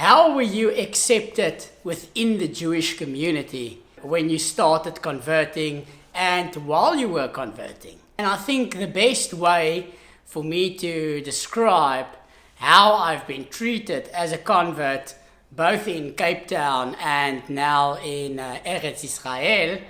How were you accepted within the Jewish community when you started converting and while you were converting? And I think the best way for me to describe how I've been treated as a convert, both in Cape Town and now in Eretz Israel,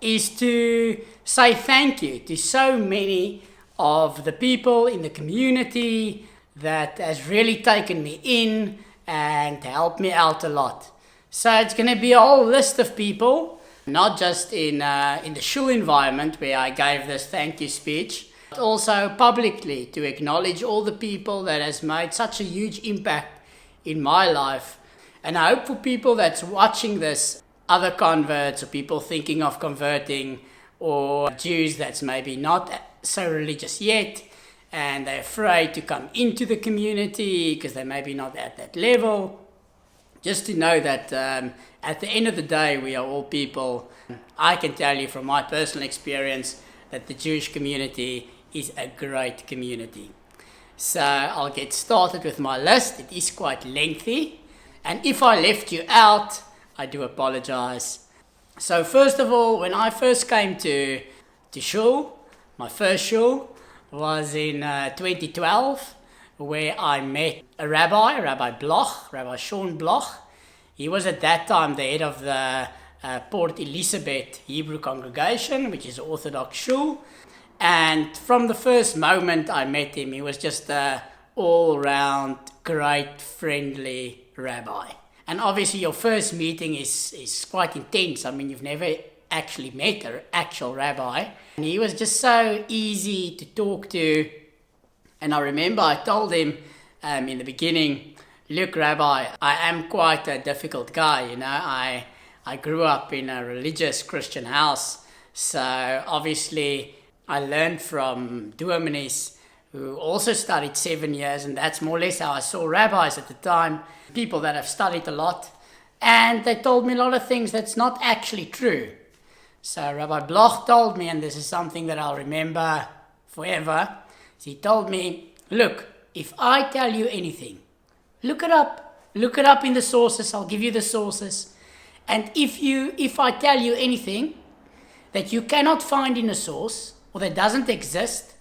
is to say thank you to so many of the people in the community that has really taken me in and helped me out a lot. So it's going to be a whole list of people, not just in the shul environment where I gave this thank you speech, but also publicly to acknowledge all the people that has made such a huge impact in my life. And I hope for people that's watching this, other converts or people thinking of converting, or Jews that's maybe not so religious yet and they're afraid to come into the community because they're maybe not at that level, just to know that at the end of the day we are all people. I can tell you from my personal experience that the Jewish community is a great community. So I'll get started with my list. It is quite lengthy, and if I left you out, I do apologize. So first of all, when I first came to shul, my first shul was in 2012, where I met a rabbi, Rabbi Sean Bloch. He was at that time the head of the Port Elizabeth Hebrew congregation, which is Orthodox Jew. And from the first moment I met him, he was just an all-round great, friendly rabbi. And obviously your first meeting is quite intense. I mean, you've never actually met an actual rabbi. And he was just so easy to talk to. And I remember I told him in the beginning, look, Rabbi, I am quite a difficult guy. You know, I grew up in a religious Christian house. So obviously I learned from dominees who also studied 7 years, and that's more or less how I saw rabbis at the time, people that have studied a lot, and they told me a lot of things that's not actually true. So Rabbi Bloch told me, and this is something that I'll remember forever, he told me, look, if I tell you anything, look it up in the sources, I'll give you the sources, and if I tell you anything that you cannot find in a source, or that doesn't exist,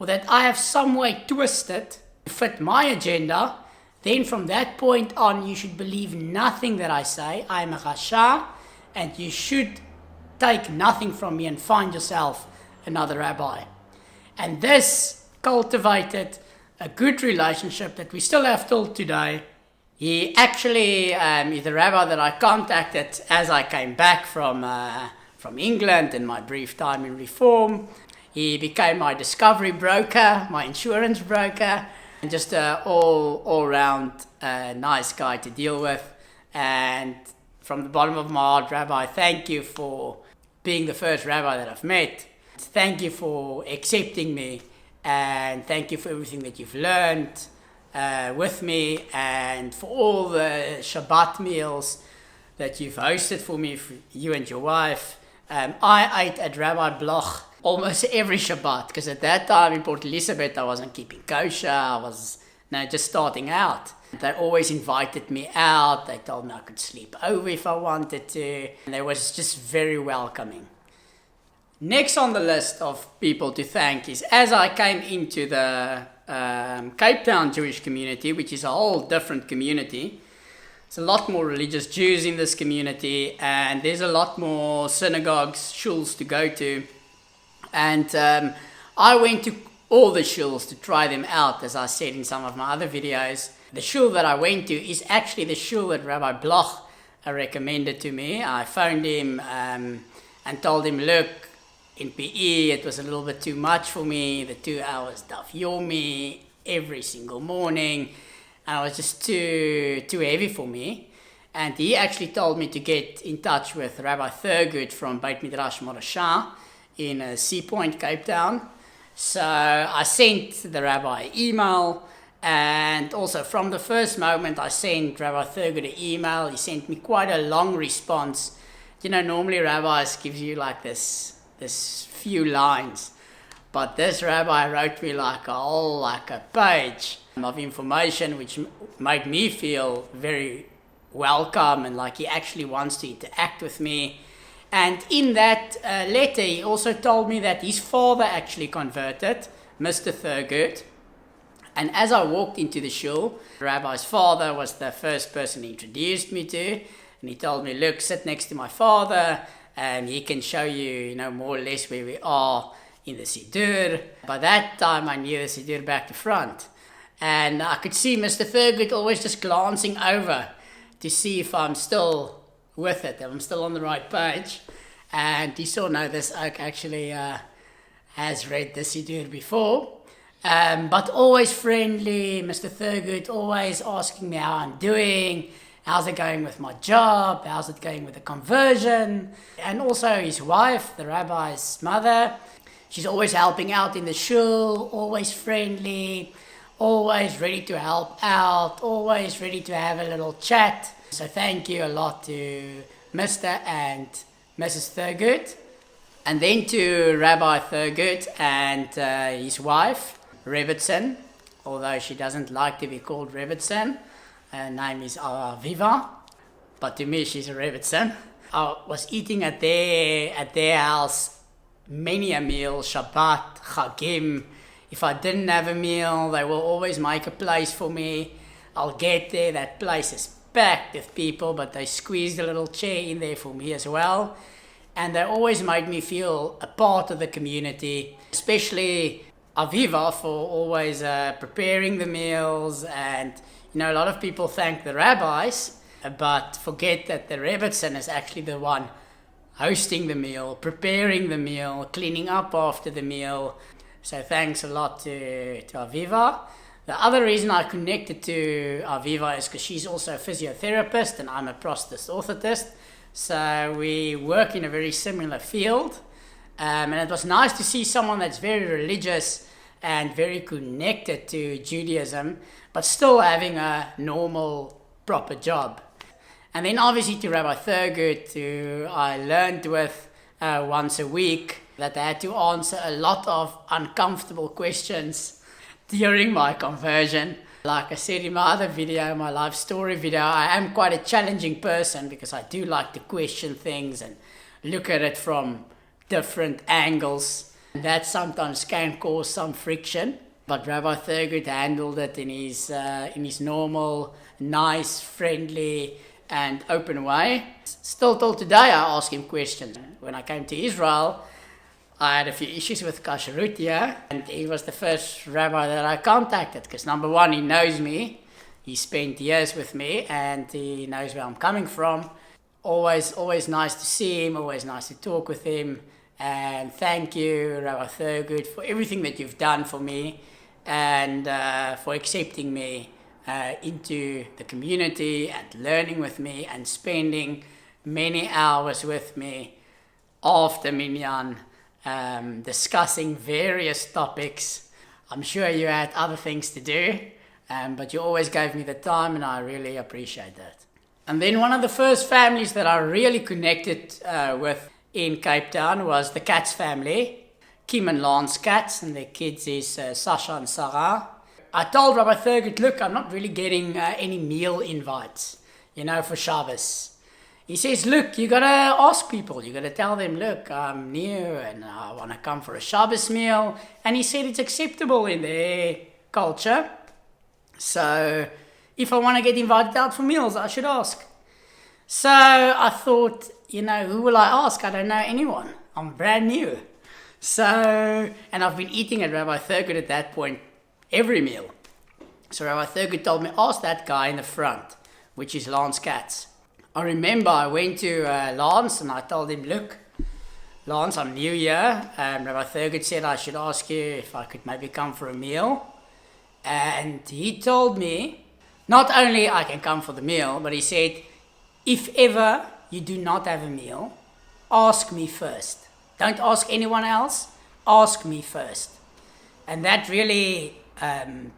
or that I have some way twisted to fit my agenda, then from that point on you should believe nothing that I say. I am a rasha, and you should take nothing from me and find yourself another rabbi. And this cultivated a good relationship that we still have till today. He actually is the rabbi that I contacted as I came back from England in my brief time in Reform. He became my discovery broker, my insurance broker, and just an all-round nice guy to deal with. And from the bottom of my heart, Rabbi, thank you for being the first rabbi that I've met. Thank you for accepting me, and thank you for everything that you've learned with me, and for all the Shabbat meals that you've hosted for me, for you and your wife. I ate at Rabbi Bloch almost every Shabbat, because at that time in Port Elizabeth I wasn't keeping kosher, I was just starting out. They always invited me out, they told me I could sleep over if I wanted to, and they was just very welcoming. Next on the list of people to thank is, as I came into the Cape Town Jewish community, which is a whole different community. There's a lot more religious Jews in this community, and there's a lot more synagogues, shuls to go to. And I went to all the shuls to try them out, as I said in some of my other videos. The shul that I went to is actually the shul that Rabbi Bloch recommended to me. I phoned him and told him, look, in PE it was a little bit too much for me, the 2 hours daf yomi every single morning, and it was just too heavy for me. And he actually told me to get in touch with Rabbi Thurgood from Beit Midrash Morashah in Sea Point, Cape Town. So I sent the rabbi email, and also from the first moment I sent Rabbi Thurgood an email. He sent me quite a long response. You know, normally rabbis gives you like this few lines, but this rabbi wrote me like a page. of information, which made me feel very welcome and like he actually wants to interact with me. And in that letter, he also told me that his father actually converted, Mr. Thurgood. And as I walked into the shul, the rabbi's father was the first person he introduced me to. And he told me, look, sit next to my father and he can show you, more or less where we are in the Siddur. By that time, I knew the Siddur back to front. And I could see Mr. Thurgood always just glancing over to see if I'm still with it, if I'm still on the right page. And he saw, no, this oak actually has read the Siddur before. But always friendly, Mr. Thurgood, always asking me how I'm doing, how's it going with my job, how's it going with the conversion. And also his wife, the rabbi's mother, she's always helping out in the shul, always friendly, always ready to help out, always ready to have a little chat. So thank you a lot to Mr. and Mrs. Thurgood. And then to Rabbi Thurgood and his wife, Rebbitzin, although she doesn't like to be called Rebbitzin. Her name is Aviva, but to me she's a Rebbitzin. I was eating at their house many a meal, Shabbat, Chagim. If I didn't have a meal, they will always make a place for me. I'll get there, that place is packed with people, but they squeezed a little chair in there for me as well. And they always made me feel a part of the community, especially Aviva for always preparing the meals. And, a lot of people thank the rabbis, but forget that the Rebbitzin is actually the one hosting the meal, preparing the meal, cleaning up after the meal. So thanks a lot to Aviva. The other reason I connected to Aviva is because she's also a physiotherapist and I'm a prosthetist orthotist. So we work in a very similar field. And it was nice to see someone that's very religious and very connected to Judaism, but still having a normal, proper job. And then obviously to Rabbi Thurgood, who I learned with once a week, that I had to answer a lot of uncomfortable questions during my conversion. Like I said in my other video, my life story video, I am quite a challenging person because I do like to question things and look at it from different angles. That sometimes can cause some friction, but Rabbi Thurgood handled it in his normal, nice, friendly, and open way. Still till today I ask him questions. When I came to Israel, I had a few issues with kashrut here, and he was the first rabbi that I contacted because number one, he knows me, he spent years with me, and he knows where I'm coming from. Always nice to see him, always nice to talk with him. And thank you, Rabbi Thurgood, for everything that you've done for me and for accepting me into the community and learning with me and spending many hours with me after Minyan, discussing various topics. I'm sure you had other things to do, but you always gave me the time and I really appreciate that. And then one of the first families that I really connected with in Cape Town was the Katz family, Kim and Lance Katz, and their kids is Sasha and Sarah. I told Rabbi Thurgood, look, I'm not really getting any meal invites, for Shabbos. He says, look, you got to ask people. You got to tell them, look, I'm new and I want to come for a Shabbos meal. And he said it's acceptable in their culture. So if I want to get invited out for meals, I should ask. So I thought, who will I ask? I don't know anyone. I'm brand new. So, and I've been eating at Rabbi Thurgood at that point every meal. So Rabbi Thurgood told me, ask that guy in the front, which is Lance Katz. I remember I went to Lance and I told him, look, Lance, I'm new here. Rabbi Thurgood said I should ask you if I could maybe come for a meal. And he told me, not only I can come for the meal, but he said, if ever you do not have a meal, ask me first. Don't ask anyone else, ask me first. And that really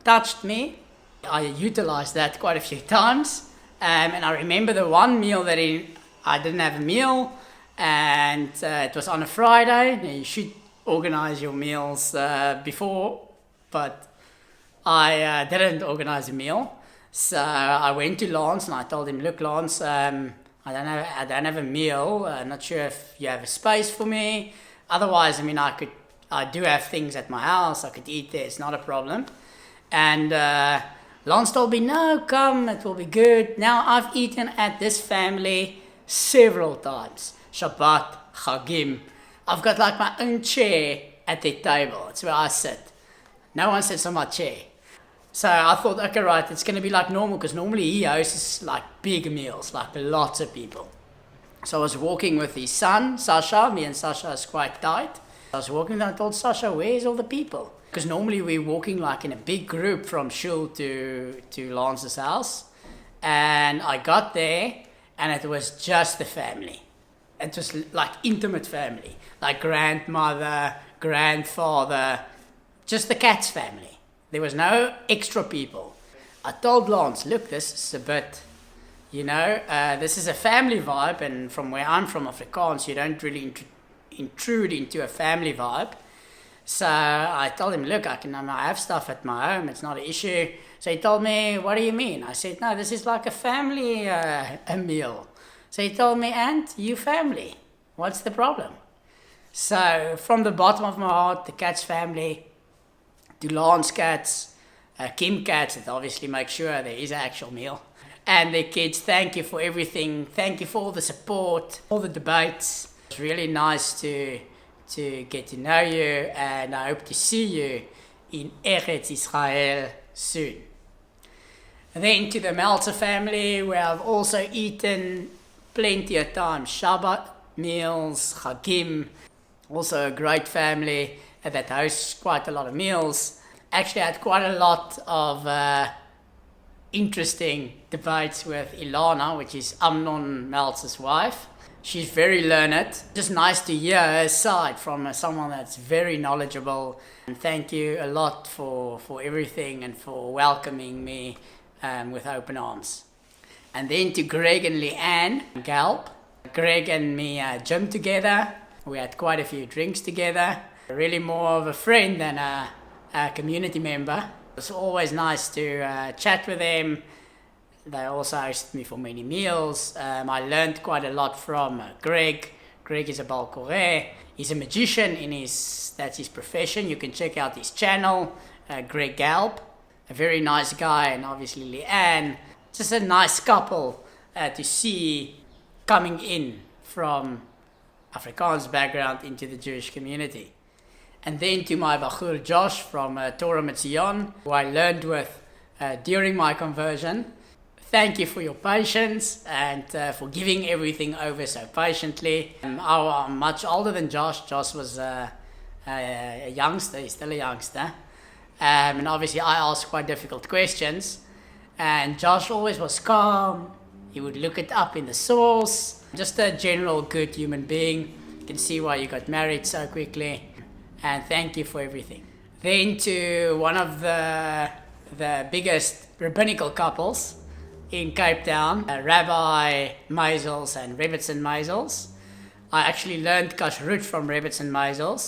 touched me. I utilized that quite a few times. And I remember the one meal that I didn't have a meal, and it was on a Friday. Now, you should organize your meals before, but I didn't organize a meal. So I went to Lance and I told him, look, Lance, I don't have a meal. I'm not sure if you have a space for me. Otherwise, I mean, I do have things at my house. I could eat there. It's not a problem. And Lance told me, no, come, it will be good. Now, I've eaten at this family several times. Shabbat, Chagim. I've got like my own chair at their table. It's where I sit. No one sits on my chair. So I thought, okay, right, it's going to be like normal, because normally he hosts like big meals, like lots of people. So I was walking with his son, Sasha. Me and Sasha is quite tight. I was walking and I told Sasha, where's all the people? Because normally we're walking like in a big group from Shul to Lance's house. And I got there and it was just the family. It was like intimate family, like grandmother, grandfather, just the Katz family. There was no extra people. I told Lance, look, this is a bit, this is a family vibe, and from where I'm from, Afrikaans, you don't really intrude into a family vibe. So I told him, look, I have stuff at my home, it's not an issue. So he told me, what do you mean? I said, no, this is like a family a meal. So he told me, and you family, what's the problem? So from the bottom of my heart, the Katz family, to Lance Katz, Kim Katz, that obviously makes sure there is an actual meal. And the kids, thank you for everything. Thank you for all the support, all the debates. It's really nice to get to know you, and I hope to see you in Eretz Israel soon. And then to the Meltzer family, where I've also eaten plenty of times. Shabbat meals, Chagim, also a great family that hosts quite a lot of meals. Actually, I had quite a lot of interesting debates with Ilana, which is Amnon Meltzer's wife. She's very learned. Just nice to hear her side from someone that's very knowledgeable. And thank you a lot for everything and for welcoming me with open arms. And then to Greg and Leanne Galp. Greg and me gym together. We had quite a few drinks together. Really more of a friend than a community member. It's always nice to chat with them. They also hosted me for many meals. I learned quite a lot from Greg. Greg is a Baal Koreh. He's a magician, that's his profession. You can check out his channel, Greg Galp. A very nice guy, and obviously Leanne. Just a nice couple to see coming in from Afrikaans background into the Jewish community. And then to my Bachur Josh from Torah Metzion, who I learned with during my conversion. Thank you for your patience and for giving everything over so patiently. I'm much older than Josh. Josh was a youngster, he's still a youngster. And obviously I asked quite difficult questions. And Josh always was calm. He would look it up in the source. Just a general good human being. You can see why you got married so quickly. And thank you for everything. Then to one of the biggest rabbinical couples in Cape Town, Rabbi Misel and Rebbetzin Misel. I actually learned kashrut from Rebbetzin Misel,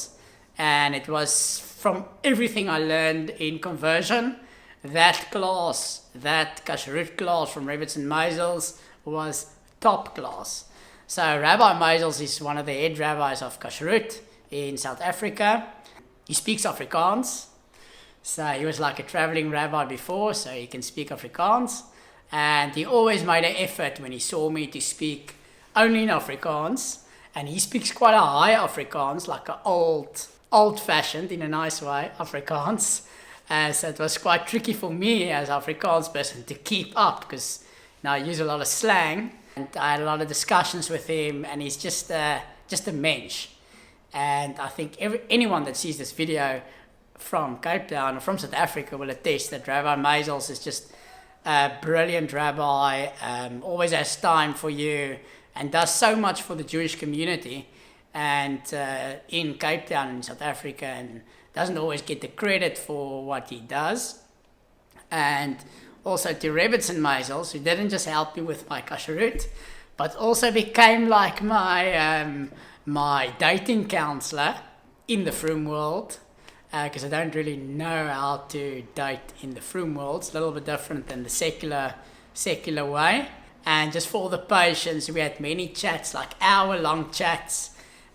and it was from everything I learned in conversion. That kashrut class from Rebbetzin Misel was top class. So Rabbi Misel is one of the head rabbis of kashrut in South Africa. He speaks Afrikaans. So he was like a traveling rabbi before, so he can speak Afrikaans. And he always made an effort when he saw me to speak only in Afrikaans. And he speaks quite a high Afrikaans, like an old-fashioned, in a nice way, Afrikaans. So it was quite tricky for me as an Afrikaans person to keep up, because I use a lot of slang. And I had a lot of discussions with him, and he's just a mensch. And I think anyone that sees this video from Cape Town or from South Africa will attest that Rabbi Misel is just a brilliant rabbi, always has time for you, and does so much for the Jewish community and in Cape Town in South Africa, and doesn't always get the credit for what he does. And also to Rebbetzin Misel, who didn't just help me with my kashrut, but also became like my dating counselor in the frum world. because I don't really know how to date in the frum world. It's a little bit different than the secular way. And just for the patience, we had many chats, like hour-long chats.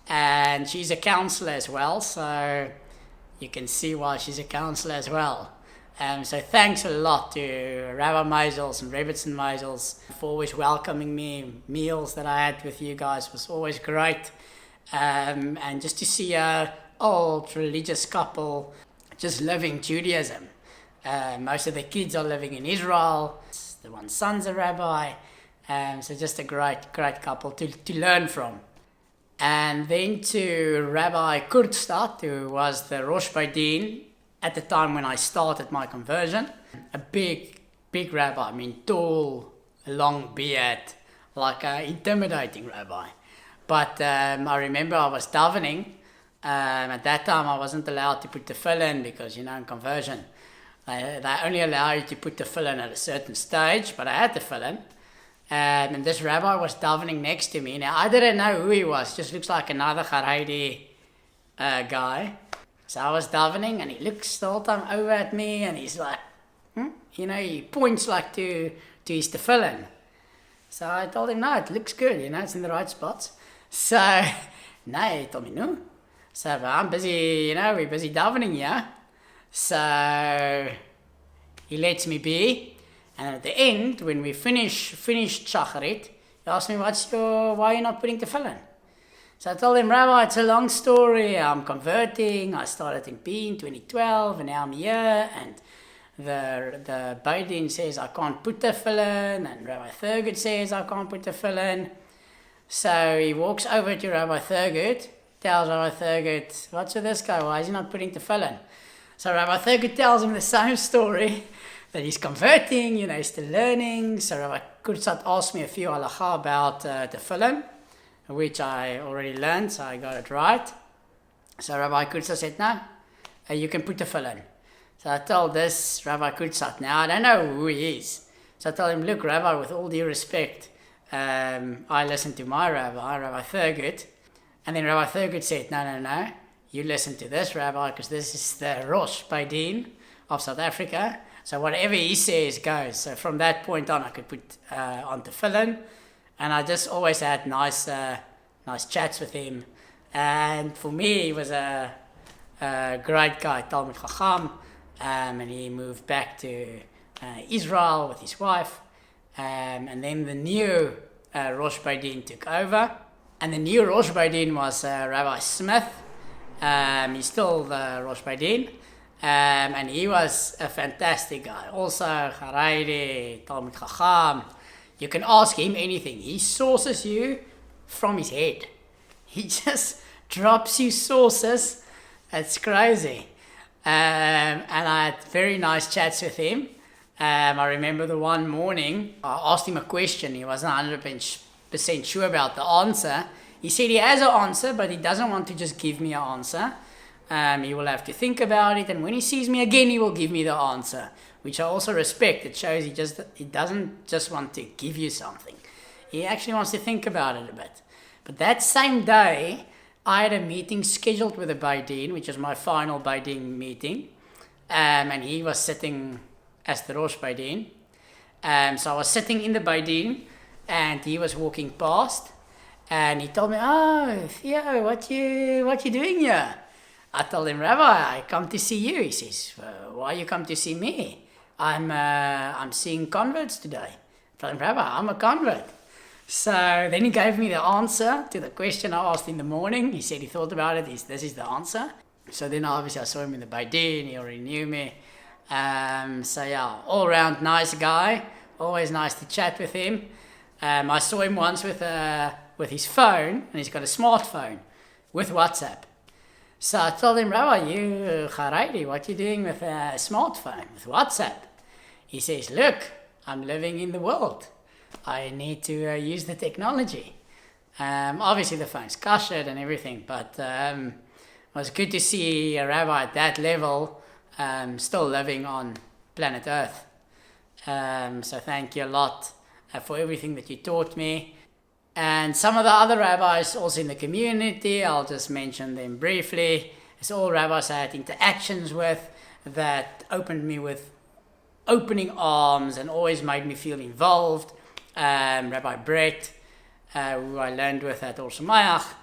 And she's a counselor as well, so you can see why she's a counselor as well. So thanks a lot to Rabbi Misel and Rebbitzin Misel for always welcoming me. Meals that I had with you guys was always great. And just to see a old religious couple just living Judaism. Most of the kids are living in Israel. The one son's a rabbi. So just a great couple to learn from. And then to Rabbi Kurat, who was the Rosh Baidin at the time when I started my conversion. A big rabbi, I mean tall, long beard, like an intimidating rabbi. But I remember I was davening. At that time I wasn't allowed to put the tefillin because, in conversion, they only allow you to put the tefillin at a certain stage, but I had the tefillin. And this rabbi was davening next to me. Now, I didn't know who he was. Just looks like another Haredi guy. So I was davening, and he looks the whole time over at me, and he's like, he points like to his tefillin. So I told him, no, it looks good, it's in the right spots. So, no, he told me, no. So I'm busy, we're busy davening, yeah? So he lets me be. And at the end, when we finished Shacharit, he asked me, why are you not putting tefillin? So I told him, Rabbi, it's a long story. I'm converting. I started in P in 2012, and now I'm here. And the Baidin says I can't put tefillin, and Rabbi Thurgood says I can't put tefillin. So he walks over to Rabbi Thurgood, tells Rabbi Thurgood, what's with this guy? Why is he not putting tefillin? So Rabbi Thurgood tells him the same story, that he's converting, he's still learning. So Rabbi Kurat asked me a few halakha about tefillin, which I already learned, so I got it right. So Rabbi Kurat said, no, you can put tefillin. So I told this Rabbi Kurat, now I don't know who he is. So I told him, look, Rabbi, with all due respect, I listened to my Rabbi Thurgood. And then Rabbi Thurgood said, no, you listen to this rabbi, because this is the Rosh Baidin of South Africa. So whatever he says goes. So from that point on, I could put on tefillin, and I just always had nice chats with him. And for me, he was a great guy, Talmid Chacham, and he moved back to Israel with his wife. And then the new Rosh Baidin took over, and the new Rosh Baidin was Rabbi Smith. He's still the Rosh Baidin. And he was a fantastic guy. Also, Haredi, Talmid Chacham. You can ask him anything. He sources you from his head. He just drops you sources. It's crazy. And I had very nice chats with him. I remember the one morning, I asked him a question. He wasn't 100% sure about the answer. He said he has an answer, but he doesn't want to just give me an answer. He will have to think about it, and when he sees me again, he will give me the answer, which I also respect. It shows he doesn't just want to give you something. He actually wants to think about it a bit. But that same day, I had a meeting scheduled with a Baidin, which was my final Baidin meeting, and he was sitting as the Rosh Baidin. So I was sitting in the Baidin, and he was walking past, and he told me, oh, Theo, what you doing here? I told him, Rabbi, I come to see you. He says, why you come to see me? I'm seeing converts today. I told him, Rabbi, I'm a convert. So then he gave me the answer to the question I asked in the morning. He said he thought about it. This is the answer. So then obviously I saw him in the Baidin. He already knew me. So yeah, all around nice guy. Always nice to chat with him. I saw him once with his phone, and he's got a smartphone with WhatsApp. So I told him, Rabbi, you Haredi, what you doing with a smartphone, with WhatsApp? He says, look, I'm living in the world. I need to use the technology. Obviously the phone's kashed and everything, but it was good to see a rabbi at that level still living on planet Earth. So thank you a lot for everything that you taught me. And some of the other rabbis also in the community, I'll just mention them briefly. It's all rabbis I had interactions with that opened me with opening arms and always made me feel involved. Rabbi Brett, who I learned with at Orthodox Jews,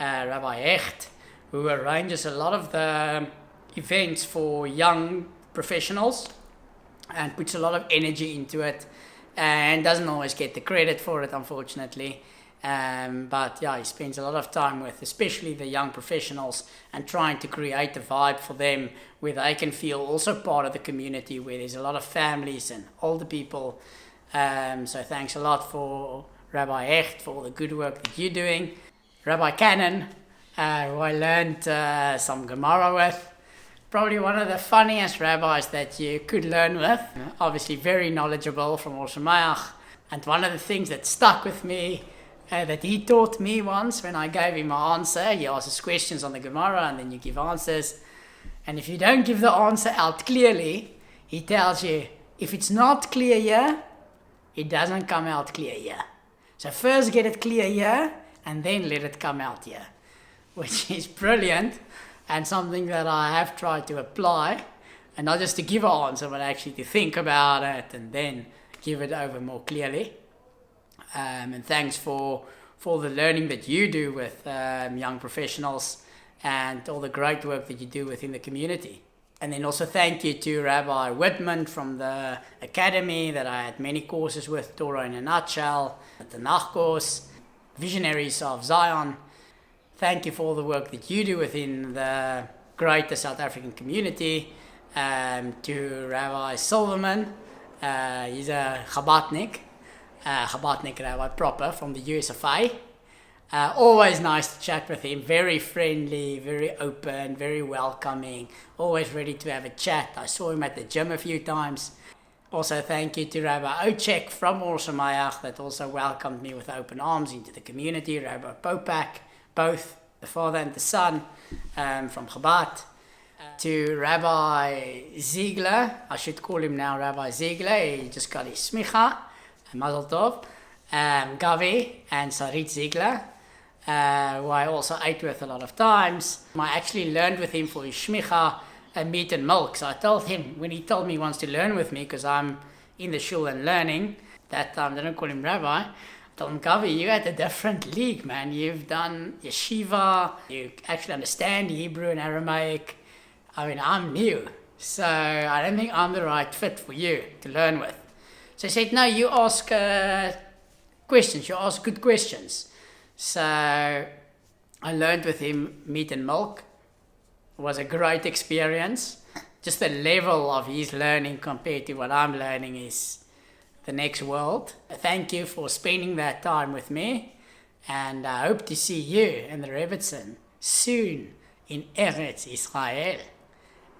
Rabbi Echt, who arranges a lot of the events for young professionals and puts a lot of energy into it and doesn't always get the credit for it, unfortunately. But yeah, he spends a lot of time with especially the young professionals and trying to create a vibe for them where they can feel also part of the community, where there's a lot of families and older people. So thanks a lot for Rabbi Echt for all the good work that you're doing. Rabbi Cannon, who I learned some Gemara with. Probably one of the funniest rabbis that you could learn with. Obviously very knowledgeable from Orthodox Jews. And one of the things that stuck with me, that he taught me once when I gave him my answer, he asks questions on the Gemara and then you give answers. And if you don't give the answer out clearly, he tells you, if it's not clear here, it doesn't come out clear here. So first get it clear here and then let it come out here, which is brilliant. And something that I have tried to apply, and not just to give an answer, but actually to think about it and then give it over more clearly. And thanks for the learning that you do with young professionals and all the great work that you do within the community. And then also thank you to Rabbi Whitman from the Academy that I had many courses with, Torah in a Nutshell, the Tanakh course, Visionaries of Zion. Thank you for all the work that you do within the greater South African community. To Rabbi Silverman, he's a Chabadnik Rabbi proper from the USFA. Always nice to chat with him, very friendly, very open, very welcoming, always ready to have a chat. I saw him at the gym a few times. Also thank you to Rabbi Ochek from Orthodox Jews that also welcomed me with open arms into the community. Rabbi Popak, both the father and the son from Chabad. To Rabbi Ziegler, I should call him now Rabbi Ziegler, he just got his smicha, Mazel Tov. Gavi and Sarit Ziegler, who I also ate with a lot of times. I actually learned with him for his shmicha meat and milk. So I told him, when he told me he wants to learn with me, because I'm in the shul and learning, that time I didn't call him Rabbi, told him, Gavi, you're at a different league, man. You've done yeshiva, you actually understand Hebrew and Aramaic. I mean, I'm new, so I don't think I'm the right fit for you to learn with. So he said, no, you ask questions, you ask good questions. So I learned with him meat and milk. It was a great experience. Just the level of his learning compared to what I'm learning is the next world. Thank you for spending that time with me, and I hope to see you and the Rebbitzin soon in Eretz Israel.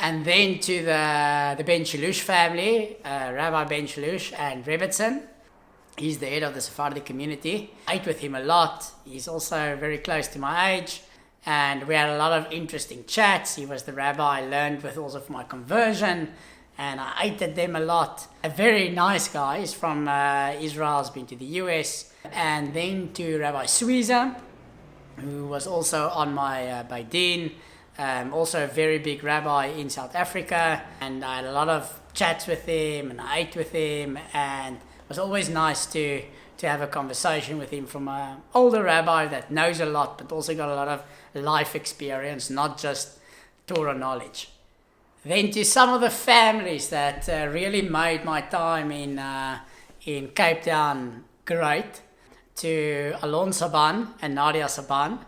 And then to the Ben Shalush family, Rabbi Ben Shalush and Rebbitzin. He's the head of the Sephardic community. I ate with him a lot. He's also very close to my age, and we had a lot of interesting chats. He was the rabbi I learned with also for my conversion, and I ate at them a lot. A very nice guy. He's from Israel, has been to the US. And then to Rabbi Suiza, who was also on my Baidin, also a very big rabbi in South Africa. And I had a lot of chats with him, and I ate with him, and it was always nice to have a conversation with him from an older rabbi that knows a lot, but also got a lot of life experience, not just Torah knowledge. Then to some of the families that really made my time in Cape Town great. To Alon Saban and Nadia Saban,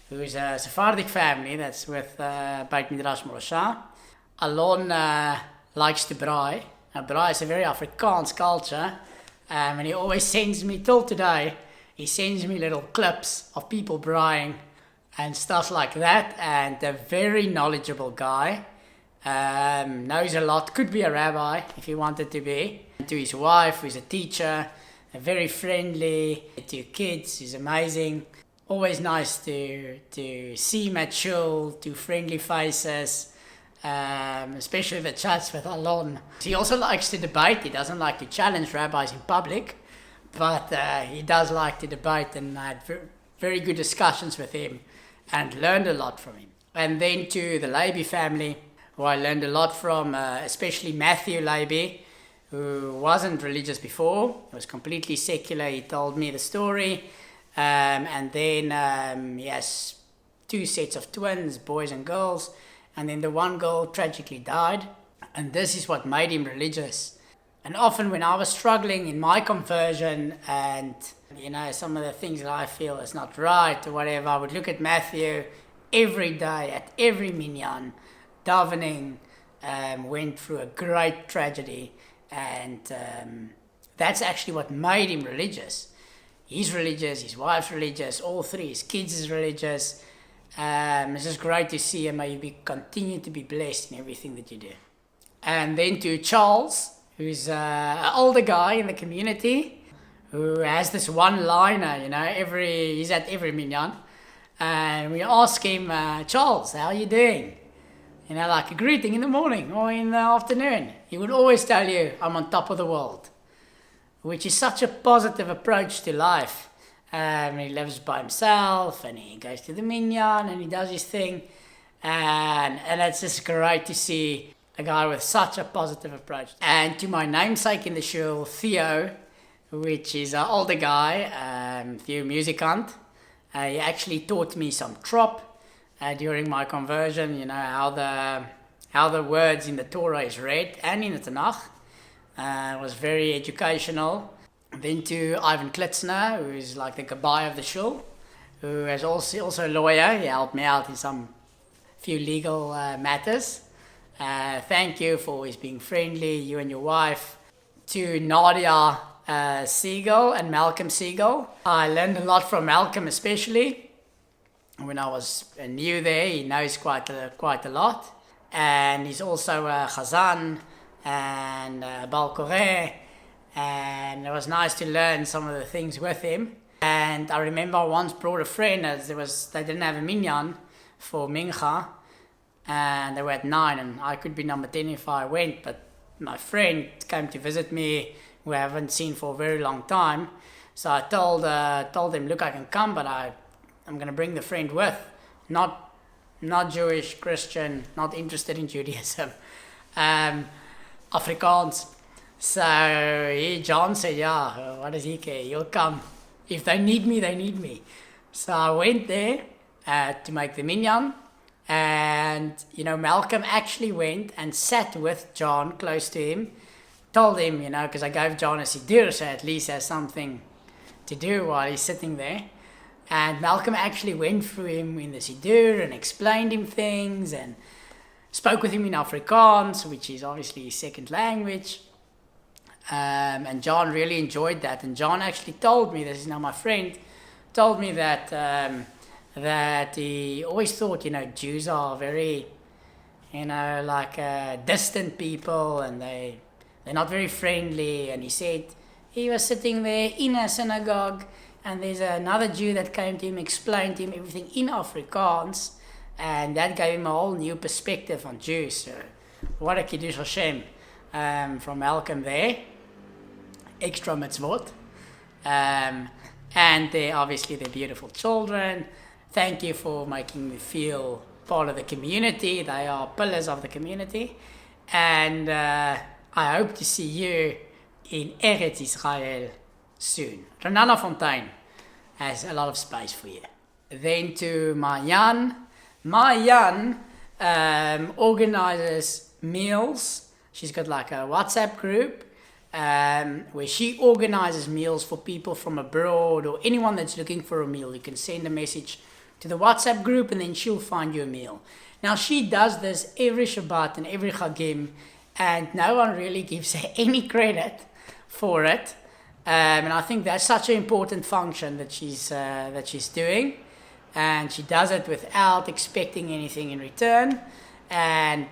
who is a Sephardic family that's with Beit Midrash Morosha. Alon likes to braai. Now, braai is a very Afrikaans culture, and he always sends me, till today, he sends me little clips of people braaiing and stuff like that, and a very knowledgeable guy. Knows a lot, could be a rabbi if he wanted to be. To his wife, who's a teacher, very friendly. To kids, he's amazing. Always nice to see him at shul, to friendly faces, especially the chats with Alon. He also likes to debate. He doesn't like to challenge rabbis in public, but he does like to debate, and I had very good discussions with him and learned a lot from him. And then to the Leibby family, who I learned a lot from, especially Matthew Leibby, who wasn't religious before. He was completely secular. He told me the story. And then he has 2 sets of twins, boys and girls. And then the one girl tragically died. And this is what made him religious. And often when I was struggling in my conversion and, some of the things that I feel is not right or whatever, I would look at Matthew every day at every minyan, davening, went through a great tragedy. And that's actually what made him religious. He's religious, his wife's religious, all 3, his kids is religious. It's just great to see him. May you continue to be blessed in everything that you do. And then to Charles, who's an older guy in the community, who has this one-liner, he's at every minyan. And we ask him, Charles, how are you doing? Like a greeting in the morning or in the afternoon. He would always tell you, I'm on top of the world, which is such a positive approach to life. He lives by himself and he goes to the minyan and he does his thing. And it's just great to see a guy with such a positive approach. And to my namesake in the shul, Theo, which is an older guy, Theo Musicant. He actually taught me some trop during my conversion, how the words in the Torah is read and in the Tanakh. It was very educational. Then to Ivan Klitzner, who is like the Rabbi of the shul, who is also a lawyer. He helped me out in some few legal matters. Thank you for always being friendly, you and your wife. To Nadia Siegel and Malcolm Siegel. I learned a lot from Malcolm, especially when I was new there. He knows quite a lot, and he's also a Chazan and Baal Koreh, and it was nice to learn some of the things with him. And I remember I once brought a friend, as they didn't have a minyan for Mincha, and they were at 9, and I could be number 10 if I went, but my friend came to visit me, who I haven't seen for a very long time. So I told him, look, I can come, but I'm going to bring the friend with. Not Jewish, Christian, not interested in Judaism. Afrikaans. So John said, yeah, what does he care? He'll come. If they need me, they need me. So I went there to make the minyan. And, Malcolm actually went and sat with John close to him. Told him, because I gave John a siddur, so at least has something to do while he's sitting there. And Malcolm actually went through him in the siddur and explained him things and spoke with him in Afrikaans, which is obviously his second language. And John really enjoyed that. And John actually told me, this is now my friend, told me that that he always thought, Jews are very, distant people, and they're not very friendly. And he said he was sitting there in a synagogue, and there's another Jew that came to him, explained to him everything in Afrikaans, and that gave him a whole new perspective on Jews. So what a Kiddush Hashem from Malcolm there. Extra mitzvot. And obviously they're beautiful children. Thank you for making me feel part of the community. They are pillars of the community. And I hope to see you in Eretz Israel soon. Renana Fontaine has a lot of space for you. Then to Mayan. Mayan organizes meals. She's got like a WhatsApp group where she organizes meals for people from abroad or anyone that's looking for a meal. You can send a message to the WhatsApp group and then she'll find you a meal. Now she does this every Shabbat and every Chagim, and no one really gives her any credit for it. And I think that's such an important function that she's doing, and she does it without expecting anything in return. And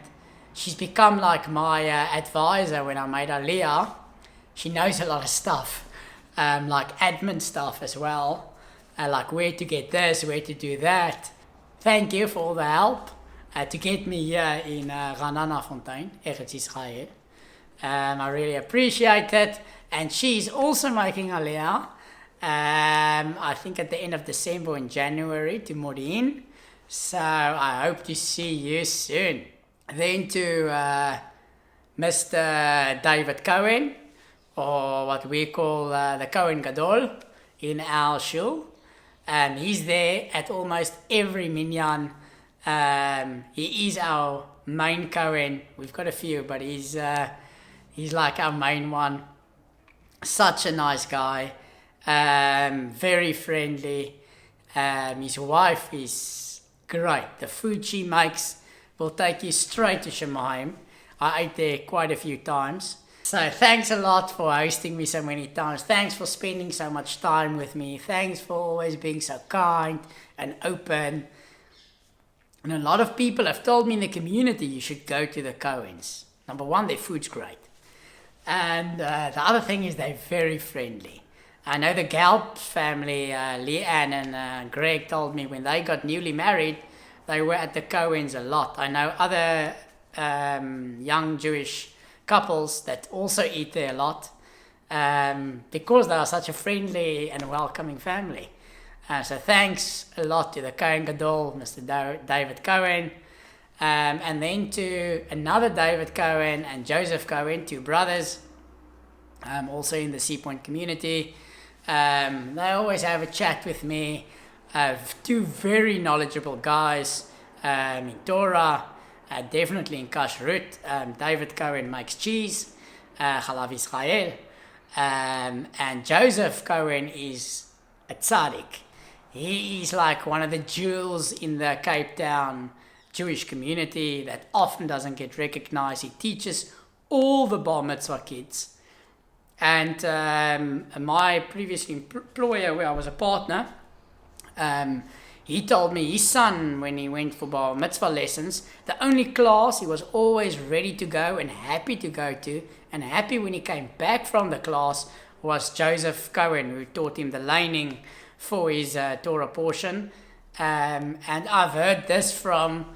she's become like my advisor when I made Aliyah. She knows a lot of stuff, like admin stuff as well, like where to get this, where to do that. Thank you for all the help to get me here in Renana Fontaine, Eretz Israel. I really appreciate it. And she's also making Aliyah, I think at the end of December and January, to Modi'in. So I hope to see you soon. Then to Mr. David Cohen, or what we call the Cohen Gadol in our shul. He's there at almost every minyan. He is our main Cohen. We've got a few, but he's like our main one. Such a nice guy, very friendly. His wife is great. The food she makes will take you straight to Shemaim. I ate there quite a few times. So thanks a lot for hosting me so many times. Thanks for spending so much time with me. Thanks for always being so kind and open. And a lot of people have told me in the community you should go to the Cohens. Number one, their food's great. And the other thing is they're very friendly. I know the Galp family, Leanne and Greg told me when they got newly married, they were at the Cohens a lot. I know other young Jewish couples that also eat there a lot because they are such a friendly and welcoming family. So thanks a lot to the Cohen Gadol, Mr. David Cohen, and then to another David Cohen and Joseph Cohen, two brothers, also in the Sea Point community. They always have a chat with me. Two very knowledgeable guys in Torah, definitely in kashrut. David Cohen makes cheese, Chalav Israel, and Joseph Cohen is a tzaddik. He is like one of the jewels in the Cape Town Jewish community that often doesn't get recognized. He teaches all the bar mitzvah kids. And my previous employer, where I was a partner, he told me his son, when he went for bar mitzvah lessons, the only class he was always ready to go and happy to go to, and happy when he came back from the class, was Joseph Cohen, who taught him the laning for his Torah portion. And I've heard this from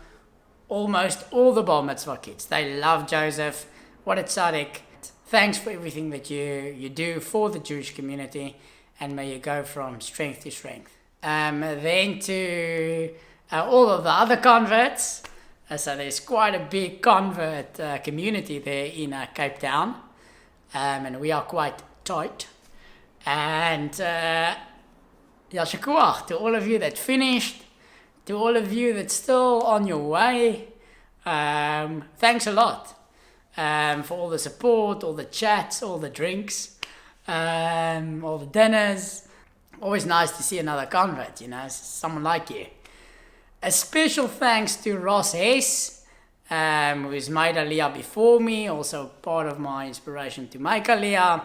almost all the bar mitzvah kids. They love Joseph. What a tzaddik. Thanks for everything that you do for the Jewish community, and may you go from strength to strength. Then to all of the other converts. So there's quite a big convert community there in Cape Town, and we are quite tight. And Yasher Koach to all of you that finished, to all of you that's still on your way. Thanks a lot for all the support, all the chats, all the drinks, all the dinners. Always nice to see another convert, someone like you. A special thanks to Ross Hess, who's made Aliyah before me, also part of my inspiration to make Aliyah.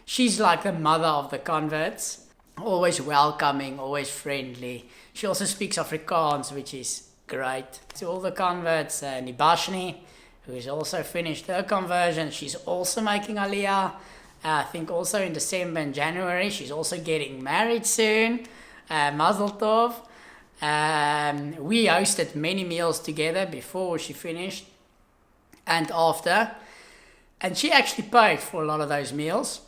She's like the mother of the converts, always welcoming, always friendly. She also speaks Afrikaans, which is great. To all the converts, Nibashni, who has also finished her conversion, she's also making Aliyah. I think also in December and January, she's also getting married soon. Mazel Tov. We hosted many meals together before she finished and after. And she actually paid for a lot of those meals.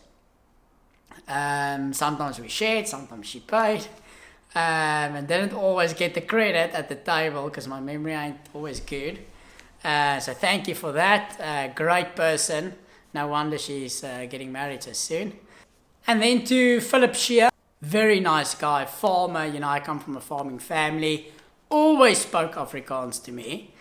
Sometimes we shared, sometimes she paid. And didn't always get the credit at the table because my memory ain't always good. So thank you for that. Great person. No wonder she's getting married so soon. And then to Philip Shear, very nice guy, farmer. I come from a farming family. Always spoke Afrikaans to me.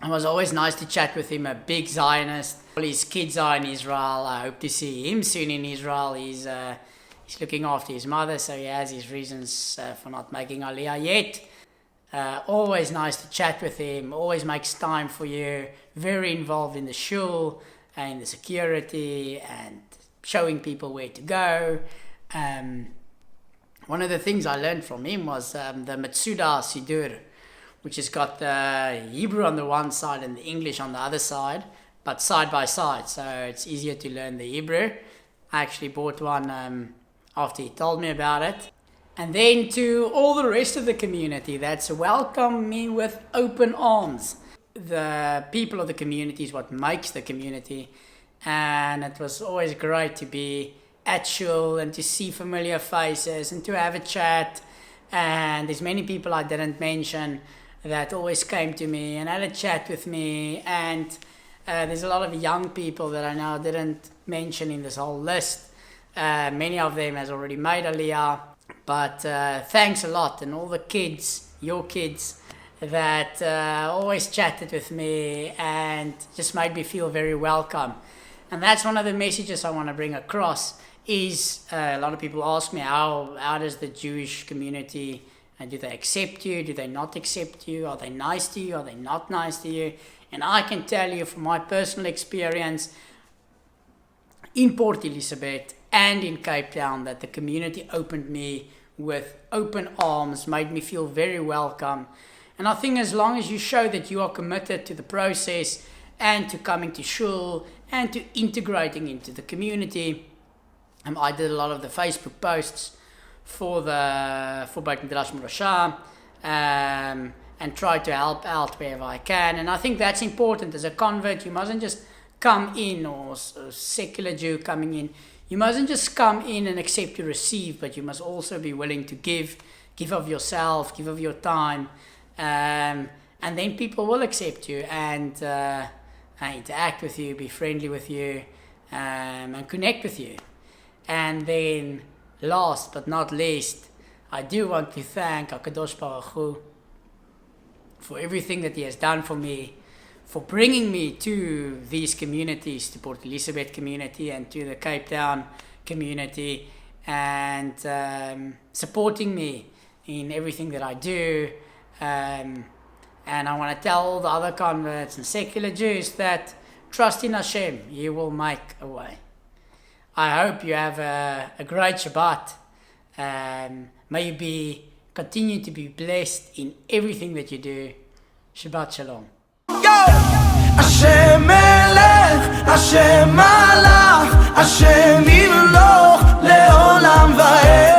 It was always nice to chat with him, a big Zionist. All his kids are in Israel. I hope to see him soon in Israel. He's looking after his mother, so he has his reasons for not making Aliyah yet. Always nice to chat with him. Always makes time for you. Very involved in the shul, in the security, and showing people where to go. One of the things I learned from him was the Metsuda Sidur, which has got the Hebrew on the one side and the English on the other side, but side by side, so it's easier to learn the Hebrew. I actually bought one after he told me about it. And then to all the rest of the community that's welcomed me with open arms. The people of the community is what makes the community, and it was always great to be at shul and to see familiar faces and to have a chat. And there's many people I didn't mention, that always came to me and had a chat with me. And there's a lot of young people that I now didn't mention in this whole list. Many of them has already made Aliyah. But thanks a lot. And all the kids, your kids, that always chatted with me and just made me feel very welcome. And that's one of the messages I want to bring across is a lot of people ask me, how does the Jewish community, do they accept you? Do they not accept you? Are they nice to you? Are they not nice to you? And I can tell you from my personal experience in Port Elizabeth and in Cape Town that the community opened me with open arms, made me feel very welcome. And I think as long as you show that you are committed to the process and to coming to shul and to integrating into the community, I did a lot of the Facebook posts for Beit Midrash Murasha, and try to help out wherever I can. And I think that's important. As a convert, you mustn't just come in, or a secular Jew coming in, you mustn't just come in and accept to receive, but you must also be willing to give of yourself, give of your time, and then people will accept you and interact with you, be friendly with you, and connect with you. And then, last but not least, I do want to thank HaKadosh Baruch Hu for everything that He has done for me, for bringing me to these communities, to Port Elizabeth community and to the Cape Town community, and supporting me in everything that I do. And I want to tell all the other converts and secular Jews that trust in Hashem, He will make a way. I hope you have a great Shabbat. May you continue to be blessed in everything that you do. Shabbat Shalom. Hashem Melech, Hashem Malach, Hashem Yimloch, Leolam Vaed.